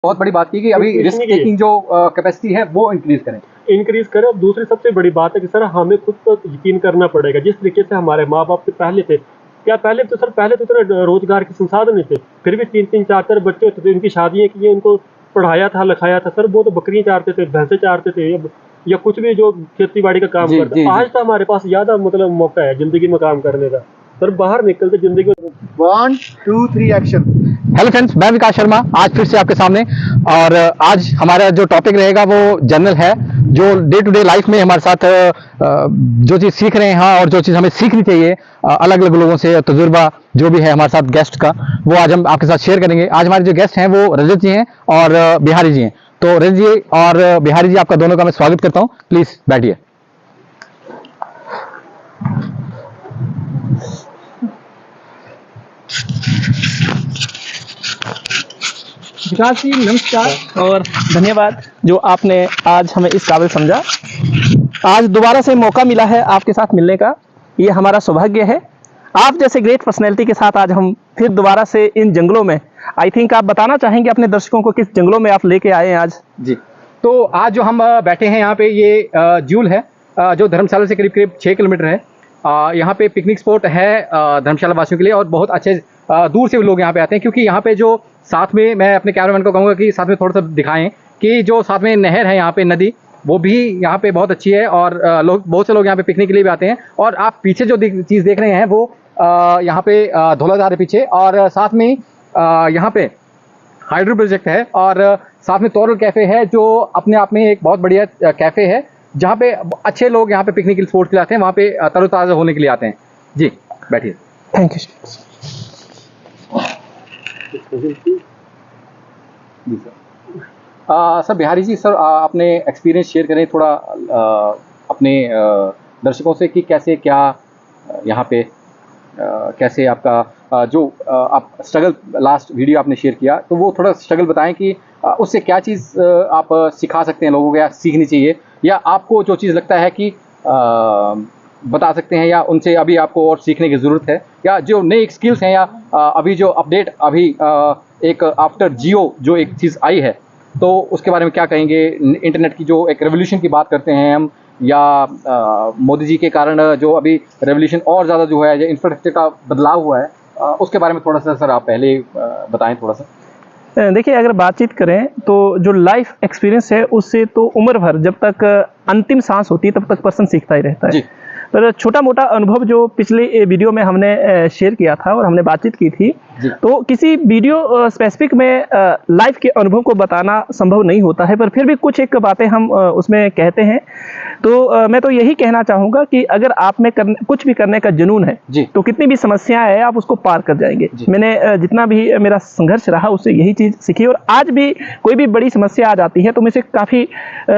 बहुत बड़ी बात की कि अभी रिस्क टेकिंग जो कैपेसिटी है वो इंक्रीज करें। और दूसरी सबसे बड़ी बात है कि सर हमें खुद पर यकीन करना पड़ेगा। जिस तरीके से हमारे माँ बाप के पहले थे, पहले तो इतना रोजगार के संसाधन नहीं थे, फिर भी 3-3 4-4 बच्चे होते थे, उनकी शादियां की, उनको पढ़ाया था, लिखाया था। सर वो तो बकरियां चारते थे, भैंसे चारते थे, या कुछ भी जो खेती बाड़ी का काम करते। आज तो हमारे पास ज्यादा मतलब मौका है जिंदगी में काम करने का। सर बाहर निकलते जिंदगी में। 1 2 3 एक्शन। हेलो फ्रेंड्स, मैं विकास शर्मा आज फिर से आपके सामने। और आज हमारा जो टॉपिक रहेगा वो जनरल है, जो डे टू डे लाइफ में हमारे साथ जो चीज़ सीख रहे हैं और जो चीज़ हमें सीखनी चाहिए अलग अलग लोगों से, तजुर्बा जो भी है हमारे साथ गेस्ट का, वो आज हम आपके साथ शेयर करेंगे। आज हमारे जो गेस्ट हैं वो रजत जी हैं और बिहारी जी हैं। तो रजत जी और बिहारी जी, आपका दोनों का मैं स्वागत करता हूँ। प्लीज़ बैठिए। विकास जी नमस्कार और धन्यवाद जो आपने आज हमें इस काबिल समझा। आज दोबारा से मौका मिला है आपके साथ मिलने का, ये हमारा सौभाग्य है। आप जैसे ग्रेट पर्सनैलिटी के साथ आज हम फिर दोबारा से इन जंगलों में, आई थिंक आप बताना चाहेंगे अपने दर्शकों को किस जंगलों में आप लेके आए हैं आज। जी, तो आज जो हम बैठे हैं यहाँ पे, ये जूल है जो धर्मशाला से करीब करीब 6 किलोमीटर है। यहाँ पे पिकनिक स्पॉट है धर्मशाला वासियों के लिए, और बहुत अच्छे दूर से लोग यहाँ पे आते हैं, क्योंकि यहाँ पे जो साथ में, मैं अपने कैमरामैन को कहूँगा कि साथ में थोड़ा सा दिखाएं कि जो साथ में नहर है यहाँ पे, नदी, वो भी यहाँ पे बहुत अच्छी है, और लोग, बहुत से लोग यहाँ पे पिकनिक के लिए भी आते हैं। और आप पीछे जो चीज़ देख रहे हैं वो यहाँ पे धौलाधार है पीछे, और साथ में यहाँ पे हाइड्रो प्रोजेक्ट है, और साथ में तोरल कैफ़े है, जो अपने आप में एक बहुत बढ़िया कैफ़े है, जहाँ पे अच्छे लोग यहाँ पे पिकनिक के स्पॉट के लिए आते हैं, वहाँ पे तरोताज़ा होने के लिए आते हैं। जी बैठिए। थैंक यू जी सर। बिहारी जी, सर अपने एक्सपीरियंस शेयर करें थोड़ा अपने दर्शकों से कि कैसे क्या यहाँ पे कैसे आपका जो आप स्ट्रगल, लास्ट वीडियो आपने शेयर किया, तो वो थोड़ा स्ट्रगल बताएं कि उससे क्या चीज़ आप सिखा सकते हैं लोगों को, या सीखनी चाहिए, या आपको जो चीज़ लगता है कि बता सकते हैं, या उनसे अभी आपको और सीखने की ज़रूरत है, या जो नई स्किल्स हैं, या अभी जो अपडेट अभी एक आफ्टर जियो जो एक चीज़ आई है, तो उसके बारे में क्या कहेंगे? इंटरनेट की जो एक रेवोल्यूशन की बात करते हैं हम, या मोदी जी के कारण जो अभी रेवोल्यूशन और ज़्यादा जो है, इंफ्रास्ट्रक्चर का बदलाव हुआ है, उसके बारे में थोड़ा सा सर आप पहले बताएं थोड़ा सा। देखिए, अगर बातचीत करें तो जो लाइफ एक्सपीरियंस है उससे तो उम्र भर, जब तक अंतिम सांस होती है तब तक पर्सन सीखता ही रहता है। पर छोटा मोटा अनुभव जो पिछले वीडियो में हमने शेयर किया था और हमने बातचीत की थी, तो किसी वीडियो स्पेसिफिक में लाइफ के अनुभव को बताना संभव नहीं होता है, पर फिर भी कुछ एक बातें हम उसमें कहते हैं। तो मैं तो यही कहना चाहूँगा कि अगर आप में कुछ भी करने का जुनून है, तो कितनी भी समस्याएं है आप उसको पार कर जाएंगे। मैंने जितना भी मेरा संघर्ष रहा उससे यही चीज़ सीखी, और आज भी कोई भी बड़ी समस्या आ जाती है तो मैं इसे काफ़ी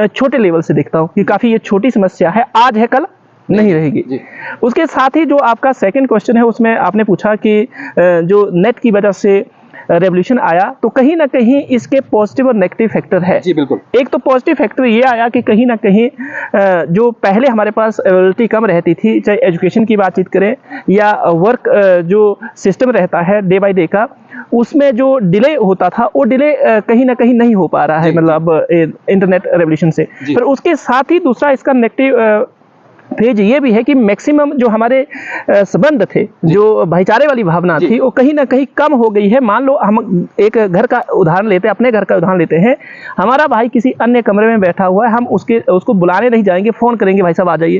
छोटे लेवल से देखता हूँ कि काफ़ी ये छोटी समस्या है, आज है कल नहीं रहेगी। उसके साथ ही जो आपका सेकंड क्वेश्चन है, उसमें आपने पूछा कि जो नेट की वजह से रेवोल्यूशन आया, तो कहीं ना कहीं इसके पॉजिटिव और नेगेटिव फैक्टर है। जी बिल्कुल। एक तो पॉजिटिव फैक्टर ये आया कि कहीं ना कहीं जो पहले हमारे पास अवेलेबिलिटी कम रहती थी, चाहे एजुकेशन की बातचीत करें या वर्क जो सिस्टम रहता है डे बाय डे का, उसमें जो डिले होता था वो डिले कहीं ना कहीं नहीं हो पा रहा है, मतलब इंटरनेट रेवोल्यूशन से। पर उसके साथ ही दूसरा इसका नेगेटिव फेज ये भी है कि मैक्सिमम जो हमारे संबंध थे, जो भाईचारे वाली भावना थी, वो कहीं ना कहीं कम हो गई है। मान लो हम एक घर का उदाहरण लेते हैं, अपने घर का उदाहरण लेते हैं। हमारा भाई किसी अन्य कमरे में बैठा हुआ है, हम उसको बुलाने नहीं जाएंगे, फोन करेंगे, भाई साहब आ जाइए।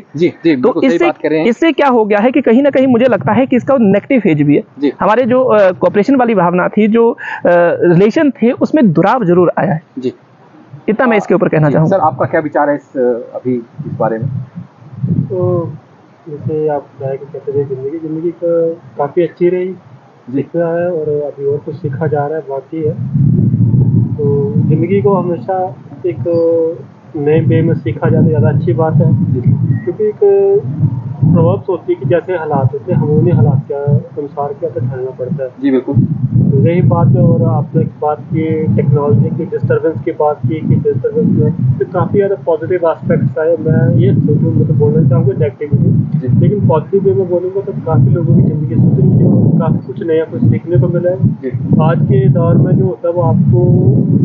तो इससे क्या हो गया है कि कहीं ना कहीं मुझे लगता है कि इसका नेगेटिव फेज भी है। हमारे जो कोऑपरेशन वाली भावना थी, जो रिलेशन थे, उसमें दुराव जरूर आया है। इतना मैं इसके ऊपर कहना चाहूँगा। सर आपका क्या विचार है अभी इस बारे में? तो जैसे आप कहते थे, ज़िंदगी तो काफ़ी अच्छी रही, सीखा है, और अभी और कुछ सीखा जा रहा है, बाकी है। तो ज़िंदगी को हमेशा एक नए वे में सीखा जाए तो ज़्यादा अच्छी बात है, क्योंकि एक प्रोवर्ब्स होती है कि जैसे हालात होते हैं हमें उन्हीं हालात के अनुसार क्या ढलना पड़ता है। जी बिल्कुल। तो यही बात है। और आपने एक बात की टेक्नोलॉजी की डिस्टर्बेंस की बात की कि डिस्टर्बेंस में तो काफ़ी ज़्यादा पॉजिटिव एस्पेक्ट्स आए। मैं ये सोचूँ मतलब बोलना चाहूँगा नेगेटिविटी, लेकिन पॉजिटिव वे में बोलूँगा तो काफ़ी लोगों की ज़िंदगी सुधरी है और काफ़ी कुछ नया कुछ सीखने को मिला है। आज के दौर में जो होता है वो आपको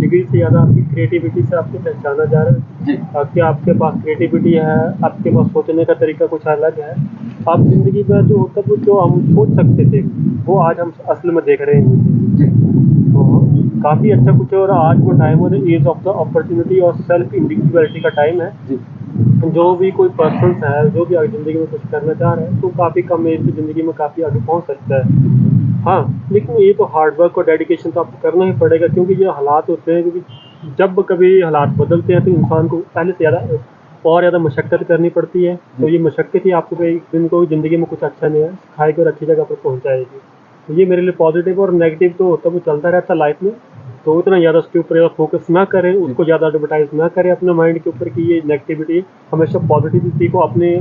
डिग्री से ज़्यादा आपकी क्रिएटिविटी से आपको पहचाना जा रहा है। कि आपके पास क्रिएटिविटी है, आपके पास सोचने का तरीका कुछ अलग है। आप ज़िंदगी में जो होता है वो जो हम सोच सकते थे वो आज हम असल में देख रहे हैं। तो काफ़ी अच्छा कुछ है। और आज वो टाइम है एज ऑफ द अपॉर्चुनिटी और सेल्फ इंडिविजुअलिटी का टाइम है। जो भी कोई पर्सन है जो भी आगे ज़िंदगी में कुछ करना चाह रहा है तो काफ़ी कम एज की ज़िंदगी में काफ़ी आगे पहुंच सकता है। हाँ, लेकिन ये तो हार्डवर्क और डेडिकेशन तो आपको करना ही पड़ेगा, क्योंकि ये हालात होते हैं। क्योंकि जब कभी हालात बदलते हैं तो इंसान को पहले से ज़्यादा और ज़्यादा मशक्क़त करनी पड़ती है। तो ये मशक्क़त ही आपको एक दिन को ज़िंदगी में कुछ अच्छा नहीं है सिखाएगी और अच्छी जगह पर पहुँचाएगी। तो ये मेरे लिए पॉजिटिव और नेगेटिव तो होता है, वो चलता रहता है लाइफ में। तो इतना ज़्यादा उसके ऊपर ज़्यादा फोकस ना करें, उसको ज़्यादा एडवर्टाइज ना करें अपने माइंड के ऊपर कि ये नेगेटिविटी। हमेशा पॉजिटिविटी को अपने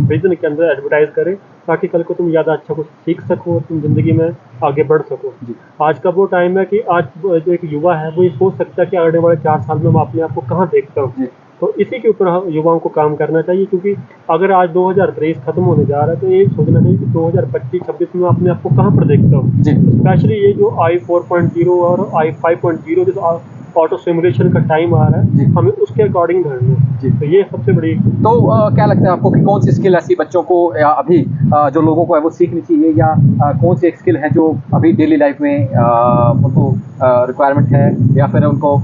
विजन के अंदर एडवर्टाइज करें ताकि कल को तुम ज़्यादा अच्छा कुछ सीख सको और तुम ज़िंदगी में आगे बढ़ सको। आज का वो टाइम है कि आज जो एक युवा है वो ये सोच सकता है कि आने वाले 4 साल में मैं अपने आप को कहाँ देखता हूँ। तो इसी के ऊपर युवाओं को काम करना चाहिए, क्योंकि अगर आज 2023 खत्म होने जा रहा है तो ये सोचना चाहिए कि 2025-26 में अपने आप को कहाँ पर देखता हूँ। स्पेशली ये जो i4.0 और i5.0 जो ऑटो सिमुलेशन का टाइम आ रहा है हमें उसके अकॉर्डिंग ढलना है। तो ये सबसे बड़ी। तो क्या लगता है आपको कि कौन सी स्किल ऐसी बच्चों को या अभी जो लोगों को है वो सीखनी चाहिए, या कौन सी एक स्किल है जो अभी डेली लाइफ में उनको रिक्वायरमेंट है, या फिर उनको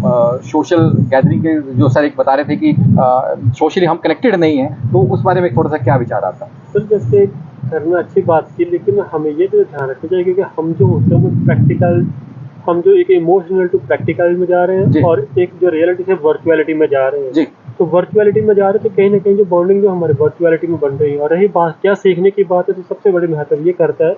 सोशल गैदरिंग के जो सर एक बता रहे थे कि सोशली हम कनेक्टेड नहीं हैं, तो उस बारे में थोड़ा सा क्या विचार आता है? सर जैसे करना अच्छी बात थी, लेकिन हमें ये तो ध्यान रखना चाहिए क्योंकि हम जो होते हैं वो प्रैक्टिकल, हम जो एक इमोशनल टू प्रैक्टिकल में जा रहे हैं और एक जो रियलिटी से वर्चुअलिटी में जा रहे हैं। तो वर्चुअलिटी में जा रहे हैं तो कहीं ना कहीं जो बॉन्डिंग जो हमारे वर्चुअलिटी में बन रही है। और रही बात क्या सीखने की बात है तो सबसे बड़ी महत्व ये करता है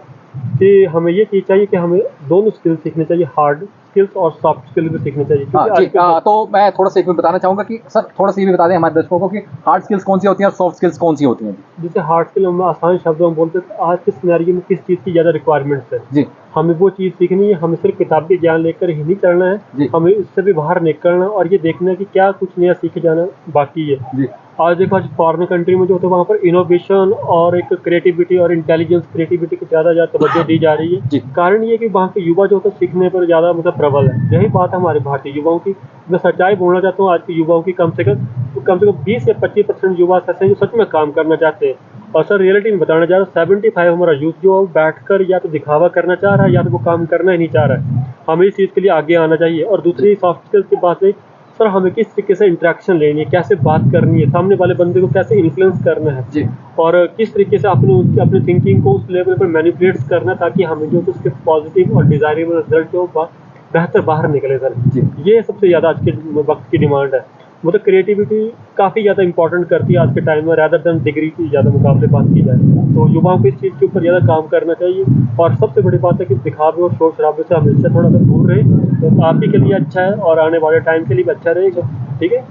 कि हमें ये चीज़ चाहिए कि हमें दोनों स्किल सीखने चाहिए, हार्ड स्किल्स और सॉफ्ट स्किल भी सीखने चाहिए। तो मैं थोड़ा सा एक बताना चाहूँगा कि सर थोड़ा सा ये भी बता दें हमारे दर्शकों को कि हार्ड स्किल्स कौन सी होती हैं और सॉफ्ट स्किल्स कौन सी होती हैं। जैसे हार्ड स्किल हम आसान शब्दों में बोलते हैं आज के सिनेरियो में किस चीज़ की ज़्यादा रिक्वायरमेंट्स है। जी, हमें वो चीज़ सीखनी है। हमें सिर्फ किताबी ज्ञान लेकर ही नहीं चलना है, हमें इससे भी बाहर निकलना और ये देखना है कि क्या कुछ नया सीखे जाना बाकी है। जी, आज देखो आज फॉरेन कंट्री में जो होता है वहाँ पर इनोवेशन और एक क्रिएटिविटी और इंटेलिजेंस क्रिएटिविटी को ज़्यादा तवज्जो दी जा रही है। कारण ये कि वहाँ के युवा जो होता है सीखने पर ज़्यादा मतलब प्रबल है। यही बात है हमारे भारतीय युवाओं की। मैं सच्चाई बोलना चाहता हूँ आज के युवाओं की कम से कम 20 या 25% युवा ऐसे हैं जो सच में काम करना चाहते हैं। और सर रियलिटी में बताना चाह रहा हूँ 75 हमारा यूथ जो बैठकर या तो दिखावा करना चाह रहा है या तो वो काम करना ही नहीं चाह रहा है। हमें इस चीज़ के लिए आगे आना चाहिए। और दूसरी सॉफ्ट स्किल्स की बात है सर, हमें किस तरीके से इंटरेक्शन लेनी है, कैसे बात करनी है, सामने वाले बंदे को कैसे इन्फ्लुएंस करना है जी, और किस तरीके से अपनी थिंकिंग को उस लेवल पर मैनिपुलेट करना ताकि हमें जो उसके पॉजिटिव और डिजायरेबल रिजल्ट जो बेहतर बाहर निकले सर जी। ये सबसे ज़्यादा आज के वक्त की डिमांड है। मतलब क्रिएटिविटी काफ़ी ज़्यादा इंपॉर्टेंट करती है आज के टाइम में, रादर देन डिग्री की ज़्यादा मुकाबले बात की जाए तो युवाओं को इस चीज़ के ऊपर ज़्यादा काम करना चाहिए। और सबसे बड़ी बात है कि दिखावे और शोर शराबे से हमेशा थोड़ा सा दूर रहें, तो आप ही के लिए अच्छा है और आने वाले टाइम के लिए भी अच्छा रहेगा। ठीक है।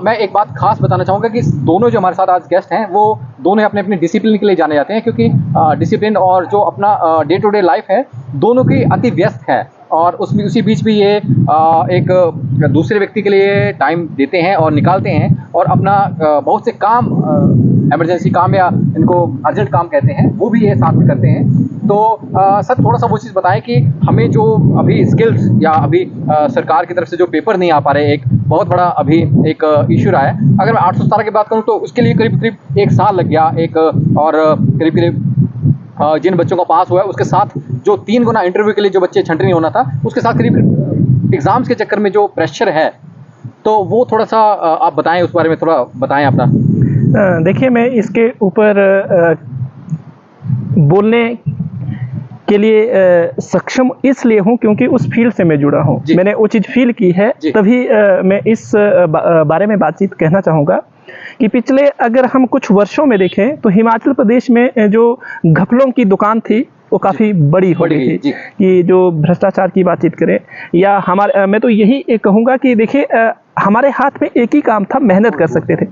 मैं एक बात खास बताना चाहूँगा कि दोनों जो हमारे साथ आज गेस्ट हैं वो दोनों अपने अपने डिसिप्लिन के लिए जाने जाते हैं, क्योंकि डिसिप्लिन और जो अपना डे टू डे लाइफ है दोनों की अति व्यस्त है और उसमें उसी बीच भी ये एक दूसरे व्यक्ति के लिए टाइम देते हैं और निकालते हैं और अपना बहुत से काम इमरजेंसी काम या इनको अर्जेंट काम कहते हैं वो भी ये साथ में करते हैं। तो सर थोड़ा सा वो चीज़ बताएं कि हमें जो अभी स्किल्स या अभी सरकार की तरफ से जो पेपर नहीं आ पा रहे, एक बहुत बड़ा अभी एक इशू रहा है। अगर मैं 817 की बात करूँ तो उसके लिए करीब करीब 1 साल लग गया और करीब करीब जिन बच्चों का पास हुआ है उसके साथ जो 3 गुना इंटरव्यू के लिए जो बच्चे छंटनी होना था उसके साथ करीब एग्ज़ाम्स के चक्कर में जो प्रेशर है, तो वो थोड़ा सा आप बताएं, उस बारे में थोड़ा बताएं अपना। देखिए मैं इसके ऊपर बोलने के लिए सक्षम इसलिए हूँ क्योंकि उस फील्ड से मैं जुड़ा हूँ, मैंने वो चीज़ फील की है, तभी मैं इस बारे में बातचीत कहना चाहूँगा कि पिछले अगर हम कुछ वर्षों में देखें तो हिमाचल प्रदेश में जो घपलों की दुकान थी वो काफ़ी बड़ी हो गई थी। कि जो भ्रष्टाचार की बातचीत करें या हमारे, मैं तो यही कहूँगा कि देखिए हमारे हाथ में एक ही काम था, मेहनत कर सकते थे।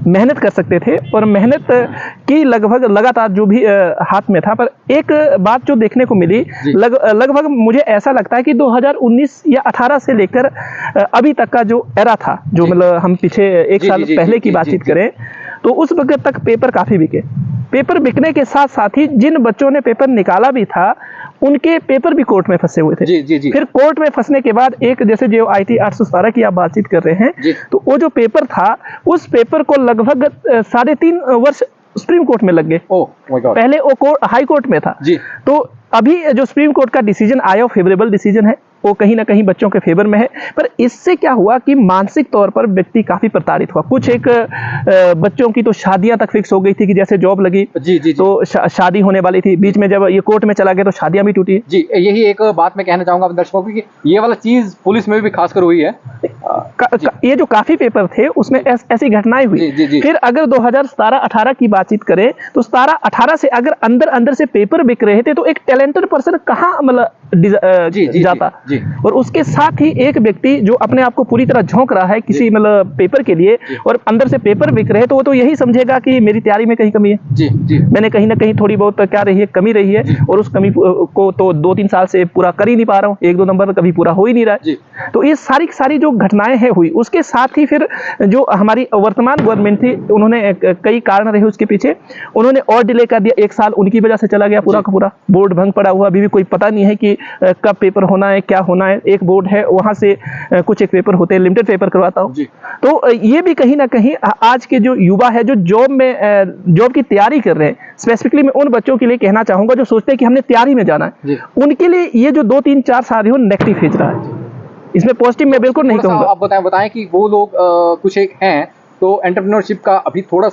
मेहनत कर सकते थे और मेहनत की लगभग लगातार जो भी हाथ में था। पर एक बात जो देखने को मिली, लगभग मुझे ऐसा लगता है कि 2019 या 18 से लेकर अभी तक का जो एरा था, जो मतलब हम पीछे एक साल पहले की बातचीत करें, तो उस वक्त तक पेपर काफ़ी बिके। पेपर बिकने के साथ साथ ही जिन बच्चों ने पेपर निकाला भी था, उनके पेपर भी कोर्ट में फंसे हुए थे। जी। फिर कोर्ट में फंसने के बाद एक, जैसे जो IT 817 की आप बातचीत कर रहे हैं, तो वो जो पेपर था, उस पेपर को लगभग 3.5 वर्ष सुप्रीम कोर्ट में लग गए। पहले वो हाई कोर्ट में था जी। तो अभी जो सुप्रीम कोर्ट का डिसीजन आया, वो फेवरेबल डिसीजन है, वो कहीं ना कहीं बच्चों के फेवर में है। पर इससे क्या हुआ कि मानसिक तौर पर व्यक्ति काफी प्रताड़ित हुआ। कुछ एक बच्चों की तो शादियां तक फिक्स हो गई थी कि जैसे जॉब लगी जी। तो शादी होने वाली थी, बीच में जब ये कोर्ट में चला गया तो शादियां भी टूटी जी। यही एक बात मैं कहना चाहूंगा दर्शकों की, ये वाला चीज पुलिस में भी खासकर हुई है। ये जो काफी पेपर थे उसमें ऐसी घटनाएं हुई जी। फिर अगर 2017-18 की बातचीत करें तो 17-18 से अगर अंदर से पेपर बिक रहे थे, तो एक टैलेंटेड पर्सन कहाँ मतलब जाता जी। और उसके साथ ही एक व्यक्ति जो अपने आप को पूरी तरह झोंक रहा है किसी मतलब पेपर के लिए, और अंदर से पेपर बिक रहे, तो वो तो यही समझेगा कि मेरी तैयारी में कहीं कमी है जी। मैंने कहीं ना कहीं थोड़ी बहुत क्या रही है, कमी रही है, और उस कमी को तो 2-3 साल से पूरा कर ही नहीं पा रहा हूँ, 1-2 नंबर कभी पूरा हो ही नहीं रहा है। तो ये सारी जो घटनाएं हैं हुई, उसके साथ ही फिर जो हमारी वर्तमान गवर्नमेंट थी, उन्होंने कई कारण रहे उसके पीछे, उन्होंने और डिले कर दिया। 1 साल उनकी वजह से चला गया पूरा का पूरा। बोर्ड भंग पड़ा हुआ, अभी भी कोई पता नहीं है कि कब पेपर होना है, क्या होना है। एक बोर्ड है, वहां से कुछ एक पेपर होते हैं, लिमिटेड पेपर करवाता हूं। तो ये भी कहीं ना कहीं आज के जो युवा है, जो जॉब की तैयारी कर रहे हैं, स्पेसिफिकली मैं उन बच्चों के लिए कहना चाहूंगा जो सोचते हैं कि हमने तैयारी में जाना है, उनके लिए ये जो 2-3-4 साल हो नेगेटिव भेज रहा है। इसमें पॉजिटिव मैं बिल्कुल नहीं कहूंगा। आप बताएं कि वो लोग कुछ एक हैं, तो एंटरप्रेन्योरशिप का अभी थोड़ा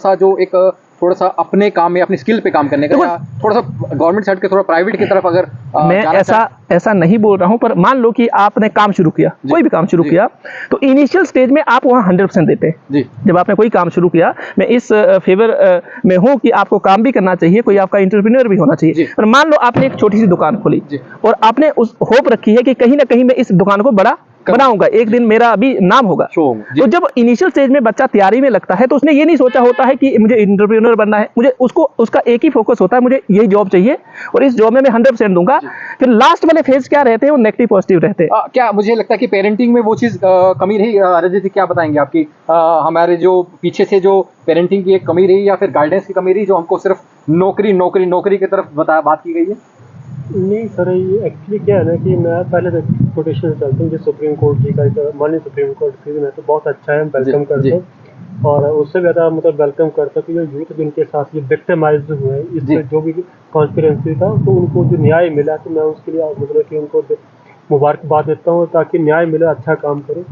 सा अपने काम में, अपनी स्किल पे काम करने का, या थोड़ा सा गवर्नमेंट साइड के थोड़ा प्राइवेट की तरफ अगर मैं ऐसा नहीं बोल रहा हूं, पर मान लो कि आपने काम शुरू किया, कोई भी काम शुरू किया, तो इनिशियल स्टेज में आप वहां 100% देते हैं जी। जब आपने कोई काम शुरू किया, मैं इस फेवर में हूं कि आपको काम भी करना चाहिए, कोई आपका एंटरप्रेन्योर भी होना चाहिए। पर मान लो आपने एक छोटी सी दुकान खोली और आपने उस होप रखी है कि कहीं ना कहीं मैं इस दुकान को बड़ा बनाऊंगा, एक दिन मेरा अभी नाम होगा। तो जब इनिशियल स्टेज में बच्चा तैयारी में लगता है, तो उसने ये नहीं सोचा होता है कि मुझे एंटरप्रेन्योर बनना है, मुझे उसका एक ही फोकस होता है, मुझे यही जॉब चाहिए और इस जॉब में मैं 100% दूंगा। फिर लास्ट वाले फेज क्या रहते हैं, वो नेगेटिव पॉजिटिव रहते हैं। क्या मुझे लगता है कि पेरेंटिंग में वो चीज कमी रही? रजत जी क्या बताएंगे आपकी, हमारे जो पीछे से जो पेरेंटिंग की एक कमी रही, या फिर गाइडेंस की कमी रही, जो हमको सिर्फ नौकरी की तरफ बात की गई है? नहीं सर, ये एक्चुअली क्या है ना कि मैं पहले तो कोटेशन चलता हूँ, जो सुप्रीम कोर्ट जी का माननीय सुप्रीम कोर्ट की, मैं तो बहुत अच्छा है, वेलकम करता हूँ। और उससे ज़्यादा मतलब वेलकम करता हूँ कि जो यूथ जिनके साथ ये विक्टिमाइज्ड हुए, इससे जो भी कॉन्स्पिरेंसी था, तो उनको जो न्याय मिला, तो मैं उसके लिए मतलब कि उनको मुबारकबाद देता हूँ, ताकि न्याय मिले, अच्छा काम करें।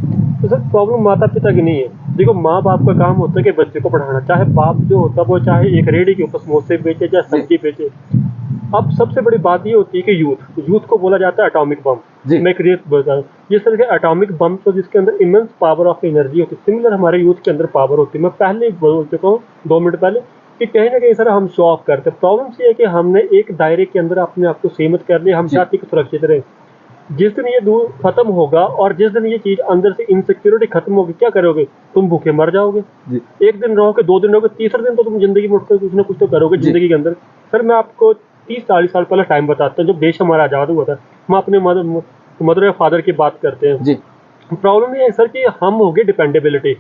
तो सर प्रॉब्लम माता पिता की नहीं है। देखो, माँ बाप का काम होता है कि बच्चे को पढ़ाना, चाहे बाप जो होता है वो चाहे एक रेडी के ऊपर समोसे बेचे या सब्जी बेचे। अब सबसे बड़ी बात ये होती है कि यूथ को बोला जाता है एटॉमिक बम। मैं एक रेट बोलता हूँ, जिस तरह के एटॉमिक बम, तो जिसके अंदर इमेंस पावर ऑफ एनर्जी होती है, सिमिलर हमारे यूथ के अंदर पावर होती है। मैं पहले बोल चुका हूँ 2 मिनट पहले कि कहीं ना कहीं सर हम शो ऑफ करते हैं। प्रॉब्लम ये है कि हमने एक दायरे के अंदर अपने आप को सीमित कर लिया, हम चाहते कि सुरक्षित रहे। जिस दिन ये दूर खत्म होगा और जिस दिन ये चीज अंदर से इनसिक्योरिटी खत्म होगी, क्या करोगे? तुम भूखे मर जाओगे। एक दिन रहोगे, 2 दिन रहोगे, तीसरे दिन तो तुम जिंदगी में उठकर कुछ ना कुछ तो करोगे जिंदगी के अंदर। सर मैं आपको 30-40 साल पहले टाइम बताता हूँ, जब देश हमारा आज़ाद हुआ था। हम अपने मदर या फादर की बात करते हैं। प्रॉब्लम ये है सर कि हम हो गए डिपेंडेबिलिटी।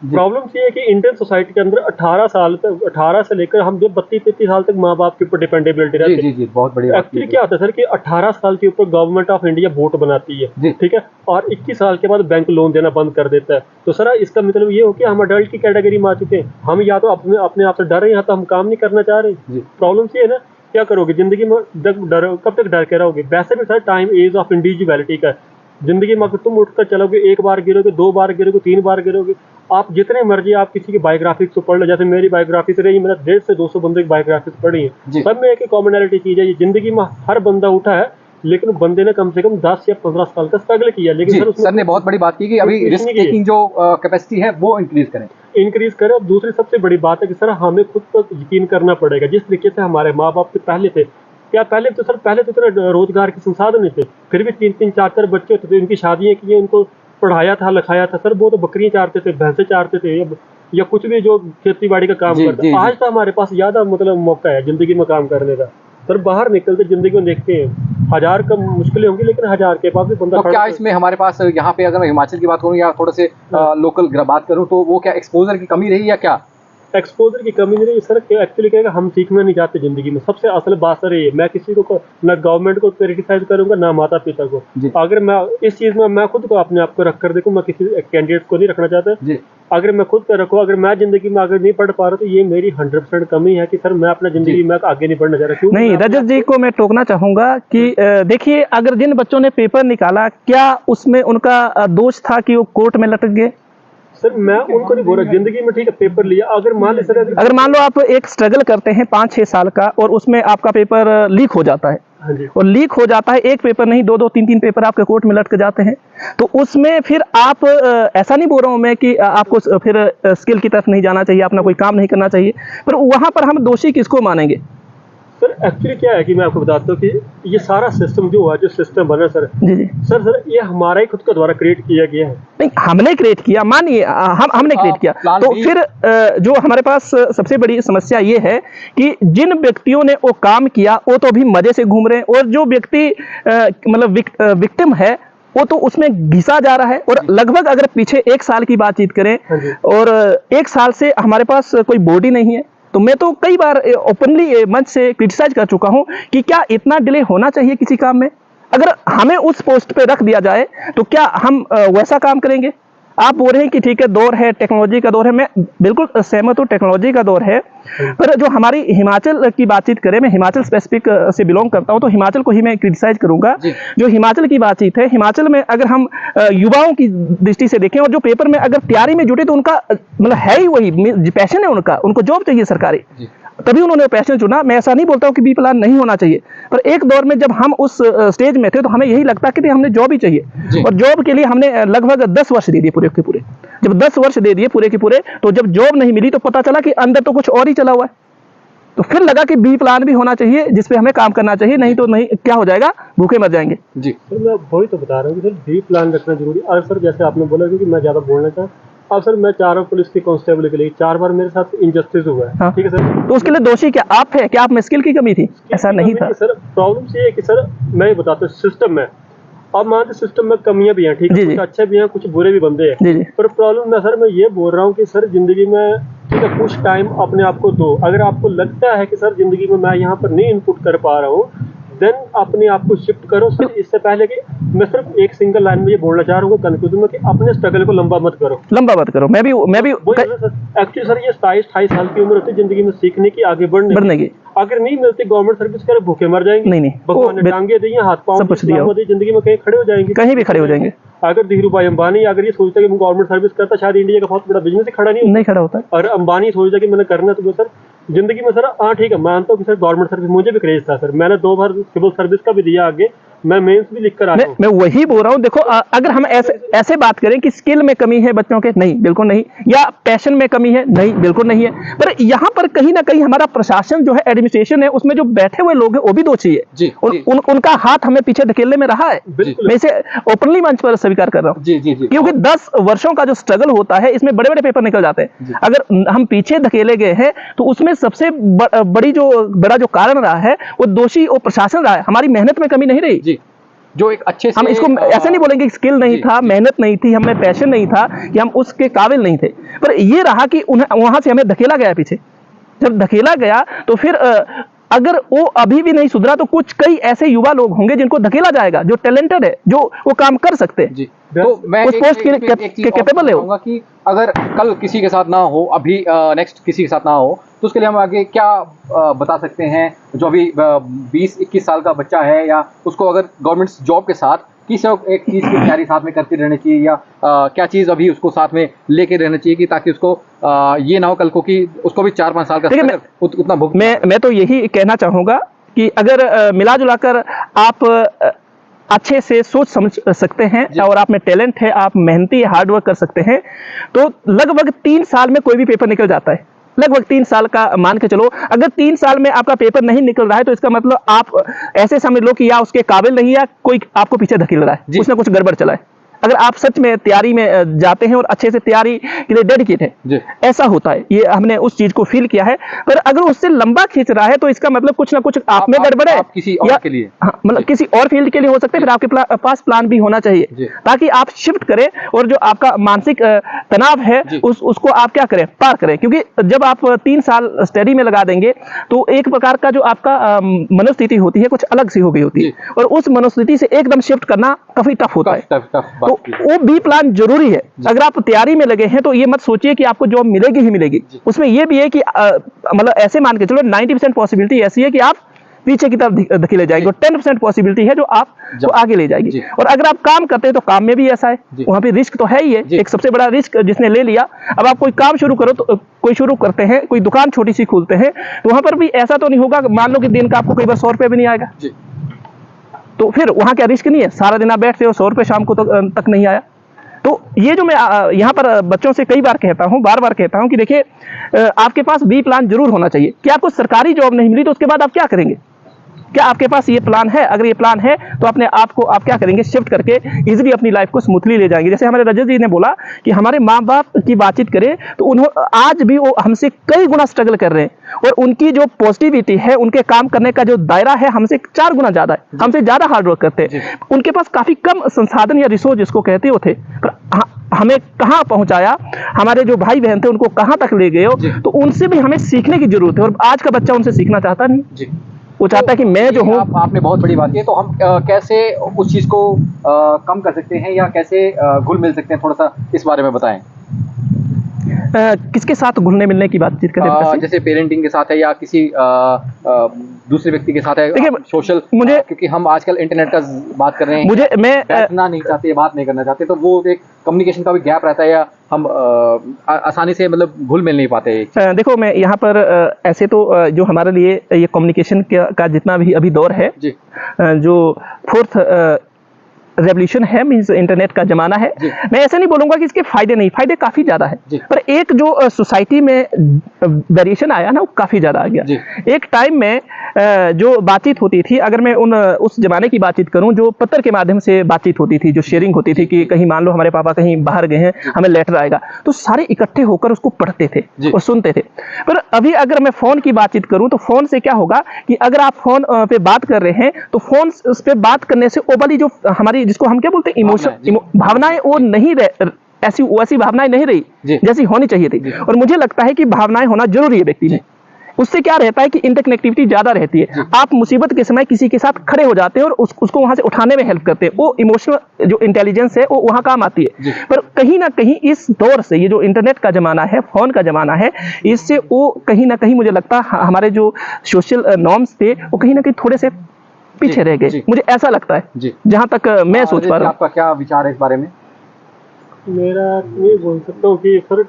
प्रॉब्लम ये है कि इंडियन सोसाइटी के अंदर 18 से लेकर हम जब 32-33 साल तक माँ बाप के ऊपर डिपेंडेबिलिटी रहती है। बहुत बड़ी एक्चुअली क्या होता है सर कि 18 साल के ऊपर गवर्नमेंट ऑफ इंडिया वोट बनाती है, ठीक है, और 21 साल के बाद बैंक लोन देना बंद कर देता है। तो सर इसका मतलब ये हो कि हम अडल्ट की कैटेगरी में आ चुके हैं। हम या तो अपने आप से डर रहे हैं, या तो हम काम नहीं करना चाह रहे। प्रॉब्लम ये है ना, क्या करोगे जिंदगी में? कब तक डर के रहोगे? वैसे भी sir time age of individuality का है। जिंदगी में अगर तुम उठकर चलोगे, 1 बार गिरोगे, 2 बार गिरोगे, 3 बार गिरोगे, आप जितने मर्जी आप किसी की बायोग्राफिक्स को पढ़ लो। जैसे मेरी बायोग्राफिक्स रही, मेरा 150 से 200 बंदे की बायोग्राफिक्स पढ़ी है। सब में एक कॉमनैलिटी चीज है, ये जिंदगी में हर बंदा उठा है, लेकिन बंदे ने कम से कम 10 या 15 साल का स्ट्रगल किया। लेकिन सर ने बहुत बड़ी बात की कि अभी रिस्क टेकिंग जो कैपेसिटी है वो इंक्रीज करें। अब दूसरी सबसे बड़ी बात है कि सर हमें खुद पर यकीन करना पड़ेगा। जिस तरीके से हमारे माँ बाप के पहले थे, पहले तो इतना रोजगार के संसाधन नहीं थे, फिर भी 3-3, 4-4 बच्चे होते थे, उनकी शादियां की, उनको पढ़ाया था, लिखाया था। सर वो तो बकरियां चारते थे, भैंसे चारते थे, या कुछ भी जो खेती बाड़ी का काम जी, करता जी, है, जी। आज तो हमारे पास ज्यादा मतलब मौका है जिंदगी में काम करने का। सर बाहर निकलते जिंदगी में देखते हैं 1000 कम मुश्किलें होंगी, लेकिन 1000 के पास भी बंदा तो खड़ा क्या है। इसमें हमारे पास यहाँ पे अगर मैं हिमाचल की बात करूँ या थोड़े से लोकल बात करूँ, तो वो क्या एक्सपोजर की कमी रही या क्या? एक्सपोजर की कमी नहीं रही सर, एक्चुअली क्या है कि हम सीखना नहीं चाहते जिंदगी में। सबसे असल बात सर ये, मैं किसी को ना गवर्नमेंट को क्रिटिसाइज करूंगा ना माता पिता को। जी। अगर मैं इस चीज में मैं खुद को अपने आप को रख कर देखूं, मैं किसी कैंडिडेट को नहीं रखना चाहता। जी। अगर मैं खुद पे रखूं, अगर मैं जिंदगी में आगे नहीं पढ़ पा रहा, तो ये मेरी 100% कमी है कि सर मैं अपना जिंदगी में आगे नहीं बढ़ना चाह रहा। क्यों नहीं, रजत जी को मैं टोकना चाहूंगा कि देखिए, अगर जिन बच्चों ने पेपर निकाला, क्या उसमें उनका दोष था कि वो कोर्ट में लटक गए? सर मैं उनको नहीं बोल रहा, जिंदगी में ठीक है पेपर लिया, अगर मान ले सर अगर मान लो आप एक स्ट्रगल करते हैं 5-6 साल का और उसमें आपका पेपर लीक हो जाता है, हाँ जी, और लीक हो जाता है, एक पेपर नहीं 2-2 3-3 पेपर आपके कोर्ट में लटक जाते हैं, तो उसमें फिर आप ऐसा नहीं बोल रहा हूं मैं कि आपको फिर स्किल की तरफ नहीं जाना चाहिए, अपना कोई काम नहीं करना चाहिए, पर वहां पर हम दोषी किसको मानेंगे? सर एक्चुअली क्या है कि मैं आपको बताता हूँ कि ये सारा सिस्टम जो हुआ, जो सिस्टम बना सर, जी जी। सर ये हमारा ही खुद का द्वारा क्रिएट किया गया है। नहीं, हमने क्रिएट किया, मानिए हमने क्रिएट किया, प्लान तो भी- फिर जो हमारे पास सबसे बड़ी समस्या ये है कि जिन व्यक्तियों ने वो काम किया वो तो अभी मजे से घूम रहे हैं, और जो व्यक्ति मतलब विक्टिम है वो तो उसमें घिसा जा रहा है। और लगभग अगर पीछे 1 साल की बातचीत करें, हाँ जी। और 1 साल से हमारे पास कोई बॉडी नहीं है, तो मैं तो कई बार ओपनली मंच से क्रिटिसाइज कर चुका हूं कि क्या इतना डिले होना चाहिए किसी काम में? अगर हमें उस पोस्ट पे रख दिया जाए तो क्या हम वैसा काम करेंगे? आप बोल रहे हैं कि ठीक है, दौर है, टेक्नोलॉजी का दौर है, मैं बिल्कुल सहमत हूँ, टेक्नोलॉजी का दौर है, पर जो हमारी हिमाचल की बातचीत करें, मैं हिमाचल स्पेसिफिक से बिलोंग करता हूँ, तो हिमाचल को ही मैं क्रिटिसाइज करूंगा। जी। जो हिमाचल की बातचीत है, हिमाचल में अगर हम युवाओं की दृष्टि से देखें और जो पेपर में अगर तैयारी में जुटे, तो उनका मतलब है ही वही पैशन है उनका, उनको जॉब चाहिए सरकारी, जी। तभी उन्होंने पैशन चुना। मैं ऐसा नहीं बोलता हूँ कि बी प्लान नहीं होना चाहिए, पर एक दौर में जब हम उस स्टेज में थे तो हमें यही लगता कि हमने जॉब ही चाहिए, जी। और जॉब के लिए हमने लगभग 10 वर्ष दे दिए पूरे के पूरे। जब 10 वर्ष दे दिए पूरे के पूरे, तो जब जॉब नहीं मिली तो पता चला कि अंदर तो कुछ और ही चला हुआ है, तो फिर लगा कि बी प्लान भी होना चाहिए जिसपे हमें काम करना चाहिए, नहीं तो नहीं क्या हो जाएगा, भूखे मर जाएंगे। जी। सर मैं वही तो बता रहा हूँ कि सर बी प्लान रखना जरूरी। और सर जैसे आपने बोला, क्योंकि मैं ज़्यादा बोलना चाहूँ, अब सर मैं 4 पुलिस के कांस्टेबल के लिए 4 बार मेरे साथ इंजस्टिस हुआ है। हाँ। ठीक है सर, तो उसके लिए दोषी क्या आप है? क्या आप में स्किल की कमी थी? ऐसा नहीं था सर। प्रॉब्लम ये है कि सर मैं ये बताता हूँ, सिस्टम में अब मानते सिस्टम में कमियां भी हैं, ठीक जी, है, जी। कुछ अच्छे भी हैं, कुछ बुरे भी बंदे हैं। जी जी। पर प्रॉब्लम में सर मैं ये बोल रहा हूँ कि सर जिंदगी में ठीक है, कुछ टाइम अपने आप को दो। अगर आपको लगता है कि सर जिंदगी में मैं यहाँ पर नहीं इनपुट कर पा रहा हूँ, देन अपने आप को शिफ्ट करो सर। इससे पहले कि मैं सिर्फ एक सिंगल लाइन में ये बोलना चाह रहा हूँ कंक्लूजन में, कि अपने स्ट्रगल को लंबा मत करो। लंबा मत करो। मैं भी एक्चुअली सर ये 27-28 साल की उम्र होती है जिंदगी में सीखने की, आगे बढ़ने की। अगर नहीं मिलती गवर्नमेंट सर्विस करे, भूखे मर जाएंगे। नहीं, भगवान ने टांगे दी, हाथ पांव सब कुछ दिया हो। दी, जिंदगी में कहीं खड़े हो जाएंगे, कहीं भी खड़े हो जाएंगे। अगर धीरू भाई अंबानी अगर ये सोचता कि मैं गवर्नमेंट सर्विस करता, शायद इंडिया का बहुत बड़ा बिजनेस ही खड़ा नहीं खड़ा होता। और अंबानी सोचता कि मैंने करना, तो सर जिंदगी में सर हाँ ठीक है, मानता हूँ कि सर गवर्नमेंट सर्विस मुझे भी क्रेज था सर, मैंने 2 बार सिविल सर्विस का भी दिया, आगे मैं मेंस भी लिख कर आया हूँ। मैं वही बोल रहा हूँ। देखो, अगर हम ऐसे बात करें कि स्किल में कमी है बच्चों के, नहीं, बिल्कुल नहीं, या पैशन में कमी है, नहीं, बिल्कुल नहीं है, पर यहाँ पर कहीं ना कहीं हमारा प्रशासन जो है, एडमिनिस्ट्रेशन है, उसमें जो बैठे हुए लोग हैं वो भी दोषी है। जी, जी। उनका हाथ हमें पीछे धकेलने में रहा है। बिल्कुल। मैं इसे ओपनली मंच पर स्वीकार कर रहा हूँ। जी, जी, जी। क्योंकि 10 वर्षों का जो स्ट्रगल होता है, इसमें बड़े बड़े पेपर निकल जाते हैं। अगर हम पीछे धकेले गए हैं तो उसमें सबसे बड़ा जो कारण रहा है वो दोषी वो प्रशासन रहा है, हमारी मेहनत में कमी नहीं रही। जी, जो एक अच्छे से हम इसको ऐसे नहीं बोलेंगे कि स्किल नहीं जी, था, मेहनत नहीं थी, हमें पैशन नहीं था, कि हम उसके काबिल नहीं थे, पर ये रहा कि वहां से हमें धकेला गया पीछे। जब धकेला गया तो फिर अगर वो अभी भी नहीं सुधरा तो कुछ कई ऐसे युवा लोग होंगे जिनको धकेला जाएगा, जो टैलेंटेड है, जो वो काम कर सकते हैं। जी। तो मैं उस पोस्ट के कैपेबल है वो। कहूंगा कि अगर कल किसी के साथ ना हो, अभी नेक्स्ट किसी के साथ ना हो, तो उसके लिए हम आगे क्या बता सकते हैं? जो अभी 20-21 साल का बच्चा है, या उसको अगर गवर्नमेंट जॉब के साथ किस एक चीज़ की तैयारी साथ में करती रहनी चाहिए, या क्या चीज़ अभी उसको साथ में लेके रहना चाहिए कि ताकि उसको ये ना हो कल को कि उसको भी 4-5 साल का उतना भुगतना। मैं तो यही कहना चाहूँगा कि अगर मिला जुला कर आप अच्छे से सोच समझ सकते हैं और आप में टैलेंट है, आप मेहनती हार्ड वर्क कर सकते हैं, तो लगभग 3 साल में कोई भी पेपर निकल जाता है। लगभग 3 साल का मान के चलो। अगर 3 साल में आपका पेपर नहीं निकल रहा है तो इसका मतलब आप ऐसे समझ लो कि या उसके काबिल नहीं, या कोई आपको पीछे धकेल रहा है, उसमें कुछ गड़बड़ चला है। अगर आप सच में तैयारी में जाते हैं और अच्छे से तैयारी के लिए डेडिकेट है, ऐसा होता है। ये हमने उस चीज को फील किया है। पर अगर उससे लंबा खींच रहा है तो इसका मतलब कुछ ना कुछ आप में गड़बड़ है, किसी और के लिए, हाँ, मतलब किसी और फील्ड के लिए हो सकता है। फिर आपके पास प्लान भी होना चाहिए ताकि आप शिफ्ट करें और जो आपका मानसिक तनाव है उसको आप क्या करें, पार करें। क्योंकि जब आप 3 साल स्टडी में लगा देंगे तो एक प्रकार का जो आपका मनोस्थिति होती है कुछ अलग सी हो गई होती है, और उस मनोस्थिति से एकदम शिफ्ट करना काफी टफ होता है। तो वो बी प्लान जरूरी है। अगर आप तैयारी में लगे हैं तो ये मत सोचिए कि आपको जॉब मिलेगी ही मिलेगी। उसमें ये भी है कि मतलब ऐसे मान के चलो 90% पॉसिबिलिटी ऐसी है कि आप पीछे की तरफ धकेले जाएंगे, और 10% पॉसिबिलिटी है जो आप तो आगे ले जाएगी। और अगर आप काम करते हैं तो काम में भी ऐसा है, वहां पे रिस्क तो है ही है। एक सबसे बड़ा रिस्क जिसने ले लिया, अब आप कोई काम शुरू करो तो कोई शुरू करते हैं, कोई दुकान छोटी सी खोलते हैं, तो वहां पर भी ऐसा तो नहीं होगा, मान लो कि दिन का आपको कई बार 100 रुपये भी नहीं आएगा, तो फिर वहां क्या रिस्क नहीं है? सारा दिन आप बैठते हो, 100 रुपये शाम को तक नहीं आया। तो ये जो मैं यहाँ पर बच्चों से कई बार कहता हूँ, बार बार कहता हूँ कि देखिए आपके पास बी प्लान जरूर होना चाहिए कि आपको सरकारी जॉब नहीं मिली तो उसके बाद आप क्या करेंगे। क्या आपके पास ये प्लान है? अगर ये प्लान है तो अपने आप को आप क्या करेंगे, शिफ्ट करके इजीली अपनी लाइफ को स्मूथली ले जाएंगे। जैसे हमारे रजत जी ने बोला कि हमारे माँ बाप की बातचीत करें तो उन्होंने आज भी वो हमसे कई गुना स्ट्रगल कर रहे हैं, और उनकी जो पॉजिटिविटी है, उनके काम करने का जो दायरा है हमसे 4 गुना ज्यादा है, हमसे ज्यादा हार्ड वर्क करते हैं। उनके पास काफी कम संसाधन या रिसोर्स जिसको कहते हो थे, पर हमें कहाँ पहुंचाया, हमारे जो भाई बहन थे उनको कहाँ तक ले गए हो। तो उनसे भी हमें सीखने की जरूरत है, और आज का बच्चा उनसे सीखना चाहता नहीं, वो चाहता है कि मैं जो हूँ। आपने बहुत बड़ी बात की है, तो हम कैसे उस चीज को कम कर सकते हैं या कैसे घुल मिल सकते हैं, थोड़ा सा इस बारे में बताएं। किसके साथ घुलने मिलने की बातचीत करें? जैसे पेरेंटिंग के साथ है या किसी दूसरे व्यक्ति के साथ है, सोशल, मुझे क्योंकि हम आजकल इंटरनेट का बात कर रहे हैं, मैं बैठना नहीं चाहते, बात नहीं करना चाहते, तो वो एक कम्युनिकेशन का भी गैप रहता है, या हम आसानी से मतलब घुल मिल नहीं पाते। देखो मैं यहाँ पर ऐसे तो जो हमारे लिए ये कम्युनिकेशन का जितना भी अभी दौर है, जो 4th रेवोल्यूशन है, मींस इंटरनेट का जमाना है, मैं ऐसा नहीं बोलूंगा कि इसके फायदे नहीं, फायदे काफी ज्यादा है, पर एक जो सोसाइटी में वेरिएशन आया ना वो काफी ज्यादा आ गया। एक टाइम में जो बातचीत होती थी, अगर मैं उस जमाने की बातचीत करूं, जो पत्र के माध्यम से बातचीत होती थी, जो शेयरिंग होती थी कि कहीं मान लो हमारे पापा कहीं बाहर गए हैं, हमें लेटर आएगा, तो सारे इकट्ठे होकर उसको पढ़ते थे और सुनते थे। पर अभी अगर मैं फोन की बातचीत करूं तो फोन से क्या होगा कि अगर आप फोन पे बात कर रहे हैं तो फोन उस पे बात करने से वो वाली जो हमारी, जिसको हम क्या बोलते हैं, इमोशन, भावनाएं, वो नहीं ऐसी वैसी भावनाएं नहीं रही जैसी होनी चाहिए थी। और मुझे लगता है कि भावनाएं होना जरूरी है व्यक्ति में। उससे क्या रहता है कि इंटरकनेक्टिविटी ज्यादा रहती है, आप मुसीबत के समय किसी के साथ खड़े हो जाते हैं और उसको वहां से उठाने में हेल्प करते हैं, वो इमोशनल जो इंटेलिजेंस है वो वहां काम आती है। पर कहीं ना कहीं इस दौर से, ये जो इंटरनेट का जमाना है, फोन का जमाना है, इससे वो कहीं ना कहीं मुझे लगता है हमारे जो सोशल नॉर्म्स थे वो कहीं ना कहीं थोड़े से पीछे रह गए, मुझे ऐसा लगता है, जहां तक मैं सोच पा रहा हूँ। आपका क्या विचार है इस बारे में? मेरा ये बोल सकता हूँ कि सर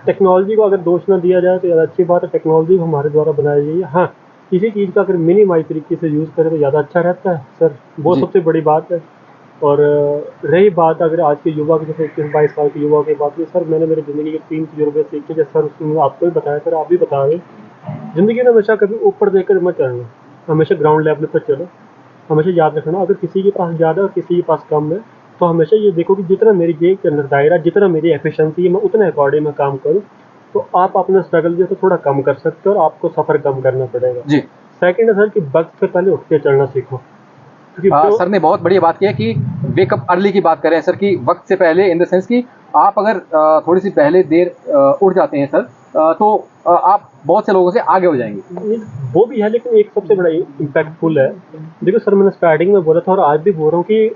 टेक्नोलॉजी को अगर दोष ना दिया जाए तो ज़्यादा अच्छी बात है, टेक्नोलॉजी हमारे द्वारा बनाई गई है। हाँ, किसी चीज़ का अगर मिनिमाइज तरीके से यूज़ करें तो ज़्यादा अच्छा रहता है सर, वो सबसे बड़ी बात है। और रही बात अगर आज के युवा की, जैसे 22 साल के युवा की बात की, सर मैंने मेरी ज़िंदगी के 3 तजुर्बे सीखे, जैसे सर उसमें आपको भी बताया, सर आप भी बता रहे, ज़िंदगी में हमेशा कभी ऊपर देखकर मत चलना, हमेशा ग्राउंड लेवल पर चलो। हमेशा याद रखना, अगर किसी के पास ज़्यादा और किसी के पास कम है तो हमेशा ये देखो कि जितना मेरी जेब के अंदर दायरा, जितना मेरी एफिशिएंसी है, मैं उतने अकॉर्डिंग में काम करूँ, तो आप अपना स्ट्रगल जो है थोड़ा कम कर सकते हो और आपको सफ़र कम करना पड़ेगा। सेकंड है सर कि वक्त से पहले उठ के चलना सीखो। सर ने बहुत बढ़िया बात की है कि वेकअप अर्ली की बात करें सर, कि वक्त से पहले, इन द सेंस कि आप अगर थोड़ी सी पहले देर उठ जाते हैं सर, तो आप बहुत से लोगों से आगे हो जाएंगे। वो भी है, लेकिन एक सबसे बड़ा इम्पैक्टफुल है, देखो सर मैंने स्टार्टिंग में बोला था और आज भी बोल रहा हूँ कि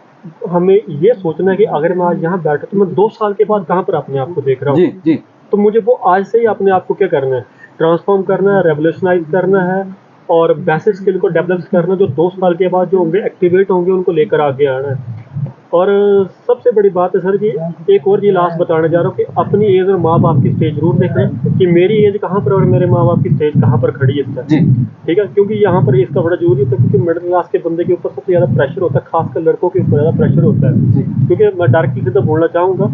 हमें ये सोचना है कि अगर मैं आज यहाँ बैठा तो मैं 2 साल के बाद कहाँ पर अपने आप को देख रहा हूँ। तो मुझे वो आज से ही अपने आप को क्या करना है, ट्रांसफॉर्म करना है, रेवोल्यूशनाइज करना है, और बेसिक स्किल को डेवलप करना, जो 2 साल के बाद जो होंगे एक्टिवेट होंगे उनको लेकर आगे आना है। और सबसे बड़ी बात है सर कि एक और ये लास्ट बताने जा रहा हूँ कि अपनी एज और माँ बाप की स्टेज जरूर देखें कि मेरी एज कहाँ पर और मेरे माँ बाप की स्टेज कहाँ पर खड़ी है सर, ठीक है, क्योंकि यहाँ पर इसका बड़ा जरूरी होता है, क्योंकि मिडिल क्लास के बंदे के ऊपर सबसे ज़्यादा प्रेशर होता है, खासकर लड़कों के ऊपर ज़्यादा प्रेशर होता है, क्योंकि मैं डायरेक्टली सीधा बोलना चाहूँगा।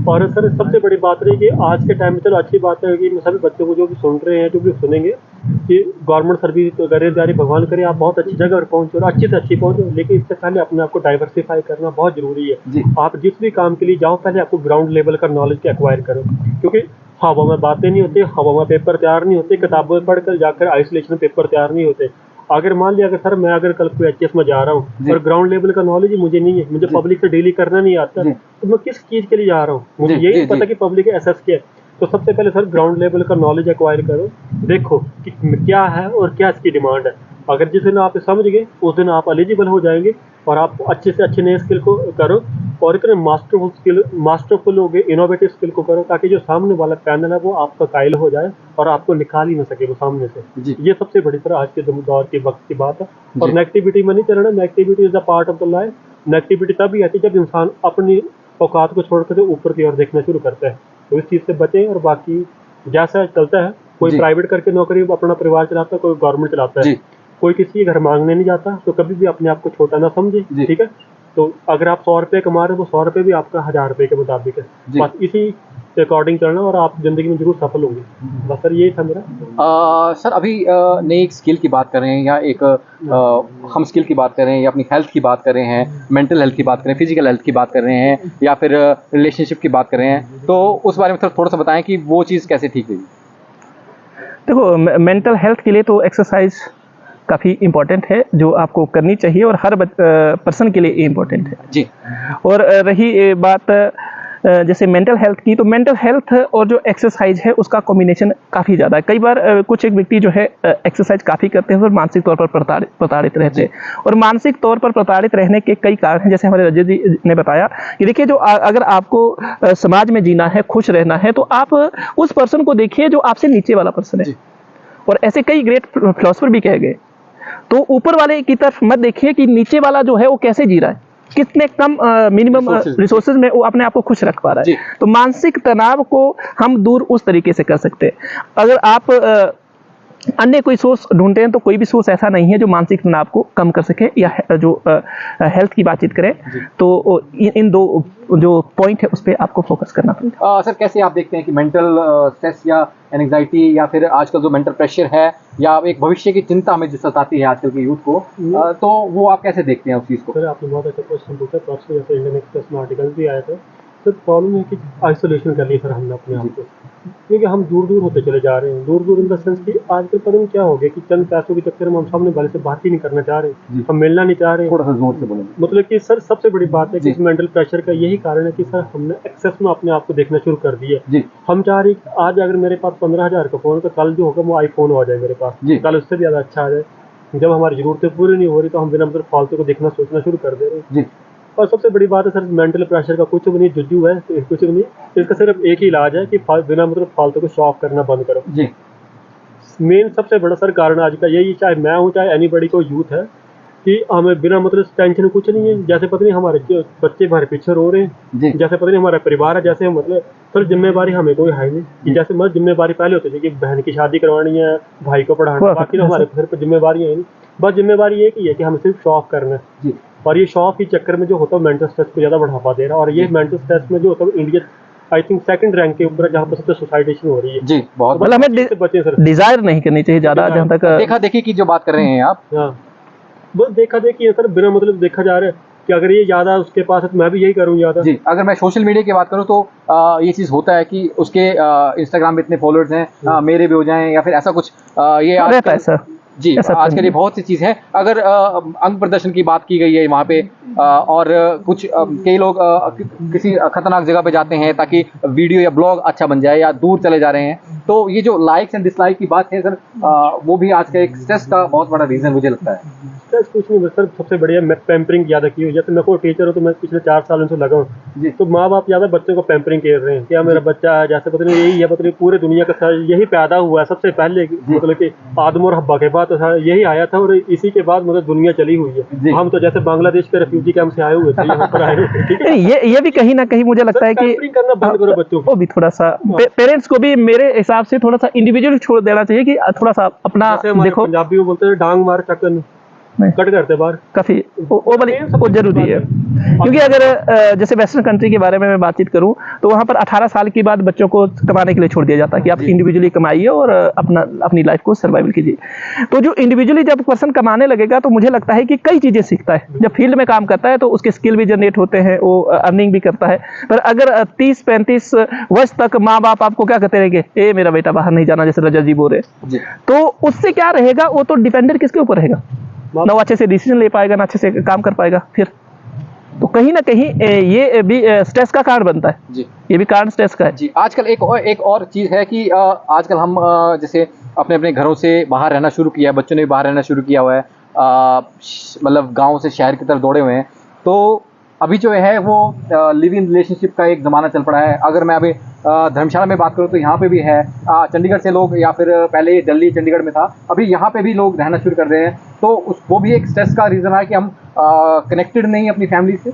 और सर सबसे बड़ी बात रही कि आज के टाइम में, चलो अच्छी बात है कि सभी बच्चों को जो भी सुन रहे हैं, जो भी सुनेंगे, कि गवर्नमेंट सर्विस तो बेरोजगारी भगवान करे आप बहुत अच्छी जगह पर पहुंचो और अच्छी से अच्छी पहुंचो, लेकिन इससे पहले अपने आप को डाइवर्सिफाई करना बहुत जरूरी जी। है। आप जिस भी काम के लिए जाओ पहले आपको ग्राउंड लेवल का नॉलेज एक्वायर करो, क्योंकि हवा में बातें नहीं होती, हवा में पेपर तैयार नहीं होते, किताबें पढ़कर जाकर आइसोलेशन पेपर तैयार नहीं होते। अगर मान लिया अगर सर मैं अगर कल को एचएस में जा रहा हूँ और ग्राउंड लेवल का नॉलेज ही मुझे नहीं है, मुझे पब्लिक से डील करना नहीं आता, तो मैं किस चीज़ के लिए जा रहा हूँ, मुझे यही नहीं पता कि पब्लिक एसएस क्या है। तो सबसे पहले सर ग्राउंड लेवल का नॉलेज एक्वायर करो, देखो कि क्या है और क्या इसकी डिमांड है। अगर जिस दिन आप समझ गए उस दिन आप एलिजिबल हो जाएंगे और आप अच्छे से अच्छे नए स्किल को करो और इतने मास्टरफुल हो गए, इनोवेटिव स्किल को करो, ताकि जो सामने वाला पैनल है वो आपका कायल हो जाए और आपको निकाल ही ना सके वो सामने से। ये सबसे बड़ी सर आज के दौर के वक्त की बात है। और नेगेटिविटी में नहीं चलना, negativity is a part of the life. Negativity तभी आती है जब इंसान अपनी औकात को छोड़कर ऊपर की ओर देखना शुरू करता है, तो इस चीज़ से बचें। और बाकी जैसा चलता है, कोई प्राइवेट करके नौकरी अपना परिवार चलाता है, कोई गवर्नमेंट चलाता है, कोई किसी के घर मांगने नहीं जाता, तो कभी भी अपने आप को छोटा ना समझे, ठीक है। तो अगर आप 100 रुपये कमा रहे हो, वो 100 रुपये भी आपका 1000 रुपये के मुताबिक है, बस इसी के अकॉर्डिंग चलना और आप जिंदगी में जरूर सफल होंगे। बस सर यही था मेरा। सर अभी नई एक स्किल की बात कर रहे हैं या एक हम स्किल की बात कर रहे हैं या अपनी हेल्थ की बात कर रहे हैं, मेंटल हेल्थ की बात कर रहे हैं, फिजिकल हेल्थ की बात कर रहे हैं या फिर रिलेशनशिप की बात कर रहे हैं, तो उस बारे में थोड़ा सा बताएं कि वो चीज़ कैसे ठीक हुई। देखो मेंटल हेल्थ के लिए तो एक्सरसाइज काफ़ी इम्पोर्टेंट है, जो आपको करनी चाहिए और हर पर्सन के लिए इम्पोर्टेंट है जी। और रही बात जैसे मेंटल हेल्थ की, तो मेंटल हेल्थ और जो एक्सरसाइज है उसका कॉम्बिनेशन काफ़ी ज़्यादा है। कई बार कुछ एक व्यक्ति जो है एक्सरसाइज काफ़ी करते हैं और मानसिक तौर पर प्रताड़ित रहते हैं, और मानसिक तौर पर प्रताड़ित रहने के कई कारण हैं। जैसे हमारे रजत जी ने बताया कि देखिए जो अगर आपको समाज में जीना है, खुश रहना है, तो आप उस पर्सन को देखिए जो आपसे नीचे वाला पर्सन है, और ऐसे कई ग्रेट फिलोसफर भी कह गए। तो ऊपर वाले की तरफ मत देखिए कि नीचे वाला जो है वो कैसे जी रहा है, कितने कम मिनिमम रिसोर्सेज में वो अपने आप को खुश रख पा रहा है। तो मानसिक तनाव को हम दूर उस तरीके से कर सकते हैं। अगर आप अन्य कोई सोर्स ढूंढते हैं तो कोई भी सोर्स ऐसा नहीं है जो मानसिक तनाव को कम कर सके, या जो हेल्थ की बातचीत करें तो इन दो जो पॉइंट है उस पर आपको फोकस करना पड़ेगा। सर कैसे आप देखते हैं कि मेंटल स्ट्रेस या एंग्जाइटी या फिर आजकल जो मेंटल प्रेशर है या एक भविष्य की चिंता हमें जो सताती है आजकल के यूथ को, तो वो आप कैसे देखते हैं उस चीज़ को? सर आपने बहुत अच्छा क्वेश्चन पूछा। परसों जैसे इंडियन एक्सप्रेस में आर्टिकल भी आया था। सर प्रॉब्लम है कि आइसोलेशन कर लिया सर हमने अपने आप को, क्योंकि हम दूर दूर होते चले जा रहे हैं। दूर दूर इन द सेंस कि आजकल पता नहीं क्या हो गया कि चंद पैसों के चक्कर में हम सामने वाले से बात ही नहीं करना चाह रहे, हम मिलना नहीं चाह रहे। थोड़ा सा जोर से बोलें। मतलब कि सर सबसे बड़ी बात है कि इस मेंटल प्रेशर का यही कारण है कि सर हमने एक्सेस में अपने आप को देखना शुरू कर दिया। हम चाह रहे आज अगर मेरे पास 15,000 का फोन, तो कल जो होगा वो आईफोन आ जाए मेरे पास, कल उससे भी ज़्यादा अच्छा आ जाए। जब हमारी जरूरतें पूरी नहीं हो रही तो हम बिना मतलब फालतू को देखना सोचना शुरू कर दे रहे हैं। और सबसे बड़ी बात है सर मेंटल प्रेशर का कुछ भी नहीं, जुज्जू है कुछ भी नहीं, इसका सिर्फ एक ही इलाज है कि बिना मतलब फालतू को शो ऑफ करना बंद करो। मेन सबसे बड़ा सर कारण आज का यही, चाहे मैं हूँ चाहे एनीबॉडी को यूथ है, कि हमें बिना मतलब टेंशन कुछ नहीं है। जैसे पता नहीं हमारे बच्चे हमारे पीछे रो रहे हैं, जैसे पता नहीं हमारा परिवार है, जैसे मतलब सर जिम्मेवारी हमें कोई है नहीं कि जैसे मतलब जिम्मेवारी पहले होती थी कि बहन की शादी करवानी है, भाई को पढ़ाना, बाकी तो हमारे सिर पर जिम्मेवारियाँ है नहीं। बस जिम्मेवारी एक ही है कि हमें सिर्फ शो ऑफ करना है, और ये शो ऑफ के चक्कर में जो होता है मेंटल स्ट्रेस को ज़्यादा बढ़ावा दे रहा है। और ये मेंटल स्ट्रेस में जो होता है India I think 2nd rank के ऊपर जहाँ पर सबसे सुसाइडेशन हो रही है। जी बहुत मतलब हमें बचे सर डिजायर नहीं करनी चाहिए ज़्यादा, जहाँ तक देखा देखी की जो बात कर रहे हैं आप। हाँ बस देखा देखी है सर, बिना मतलब देखा जा रहा है कि अगर ये ज़्यादा उसके पास है तो मैं भी यही करूँ ज़्यादा। जी अगर मैं सोशल मीडिया की बात करूँ तो ये चीज़ होता है कि उसके इंस्टाग्राम में इतने फॉलोअर्स हैं, मेरे भी हो जाएं या फिर ऐसा कुछ ये रहता है सर। जी आजकल ये बहुत सी चीज़ है। अगर अंग प्रदर्शन की बात की गई है वहाँ पे और कुछ कई लोग किसी खतरनाक जगह पे जाते हैं ताकि वीडियो या ब्लॉग अच्छा बन जाए या दूर चले जा रहे हैं, तो ये जो लाइक्स एंड डिसलाइक की बात है सर, वो भी आज का एक स्ट्रेस का बहुत बड़ा रीज़न मुझे लगता है। स्ट्रेस कुछ नहीं सर, सबसे बढ़िया मैं पैम्परिंग ज़्यादा की हुई। जैसे मैं कोई टीचर हूँ तो मैं पिछले 4 सालों से लगा हूँ, तो माँ बाप ज़्यादा बच्चों को पैम्परिंग कर रहे हैं। क्या मेरा बच्चा है जैसे पता नहीं यही है, पता नहीं पूरे दुनिया का यही पैदा हुआ है सबसे पहले, मतलब कि आदम और हब्बा के बाद तो यही आया था और इसी के बाद मतलब दुनिया चली हुई है। हम तो जैसे बांग्लादेश के रेफ्यूजी कैंप से आए हुए थे, यहाँ पर आए हुए, ठीक है। ये भी कहीं ना कहीं मुझे लगता है कि करना बंद करो बच्चों को, भी थोड़ा सा पेरेंट्स को भी मेरे हिसाब से थोड़ा सा इंडिविजुअल छोड़ देना चाहिए कि थोड़ा सा अपना देखो। पंजाबी में बोलते हैं डांग मार चक्कन, नहीं। कट करते बाहर काफी वो जरूरी है, क्योंकि अगर जैसे वेस्टर्न कंट्री के बारे में मैं बातचीत करूं तो वहां पर 18 साल के बाद बच्चों को कमाने के लिए छोड़ दिया जाता है कि आप इंडिविजुअली कमाइए और अपनी लाइफ को सर्वाइवल कीजिए। तो जो इंडिविजुअली जब पर्सन कमाने लगेगा तो मुझे लगता है कि कई चीजें सीखता है। जब फील्ड में काम करता है तो उसके स्किल भी जनरेट होते हैं, वो अर्निंग भी करता है। पर अगर 30-35 वर्ष तक माँ बाप आपको क्या कहते रहेंगे, ए मेरा बेटा बाहर नहीं जाना, जैसे रजत जी बोल रहे, तो उससे क्या रहेगा, वो तो डिपेंडेंट किसके ऊपर रहेगा, ना वो अच्छे से डिसीजन ले पाएगा, ना अच्छे से काम कर पाएगा। फिर तो कहीं ना कहीं ये भी स्ट्रेस का कारण बनता है जी, ये भी कारण स्ट्रेस का है जी। आजकल एक और चीज़ है कि आजकल हम जैसे अपने अपने घरों से बाहर रहना शुरू किया है, बच्चों ने भी बाहर रहना शुरू किया हुआ है, मतलब गांव से शहर की तरफ दौड़े हुए हैं। तो अभी जो है वो लिव इन रिलेशनशिप का एक ज़माना चल पड़ा है। अगर मैं अभी धर्मशाला में बात करूँ तो यहाँ पे भी है, चंडीगढ़ से लोग, या फिर पहले दिल्ली चंडीगढ़ में था, अभी यहाँ पे भी लोग रहना शुरू कर रहे हैं। तो वो भी एक स्ट्रेस का रीज़न है कि हम कनेक्टेड नहीं अपनी फैमिली से।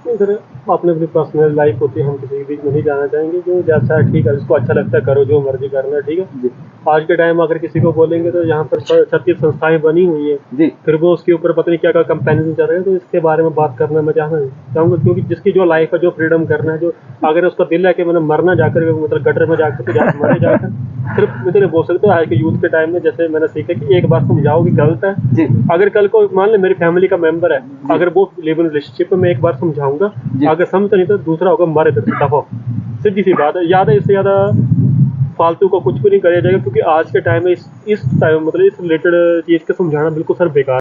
सर अपने अपनी पर्सनल लाइफ होती है, हम किसी के बीच में नहीं जाना चाहेंगे। जो जैसा है ठीक है, जिसको अच्छा लगता है करो, जो मर्जी करना है, ठीक है। आज के टाइम अगर किसी को बोलेंगे तो यहाँ पर 36 संस्थाएं बनी हुई है जी, फिर वो उसके ऊपर पता नहीं क्या क्या कंपेरिजन चल रहे हैं। तो इसके बारे में बात करना मैं चाहूँगा, क्योंकि जिसकी जो लाइफ है, जो फ्रीडम करना है, जो अगर उसका दिल है कि मैंने मरना जाकर, मतलब गटर में जाकर तो मरे जाकर, सिर्फ मतलब बोल सकते हो आज के यूथ के टाइम में, जैसे मैंने सीखा कि एक बात समझाओ कि गलत है जी। अगर कल को मान ले मेरी फैमिली का मेंबर है, अगर वो लिव इन रिलेशनशिप में, एक बार समझाऊंगा, अगर समझता नहीं तो दूसरा होगा मारे इधर से दफा। सीधी सी बात है, याद है, इससे ज़्यादा फालतू को कुछ भी नहीं किया जाएगा, क्योंकि आज के टाइम में इस टाइम मतलब इस रिलेटेड चीज़ को समझाना बिल्कुल सर बेकार।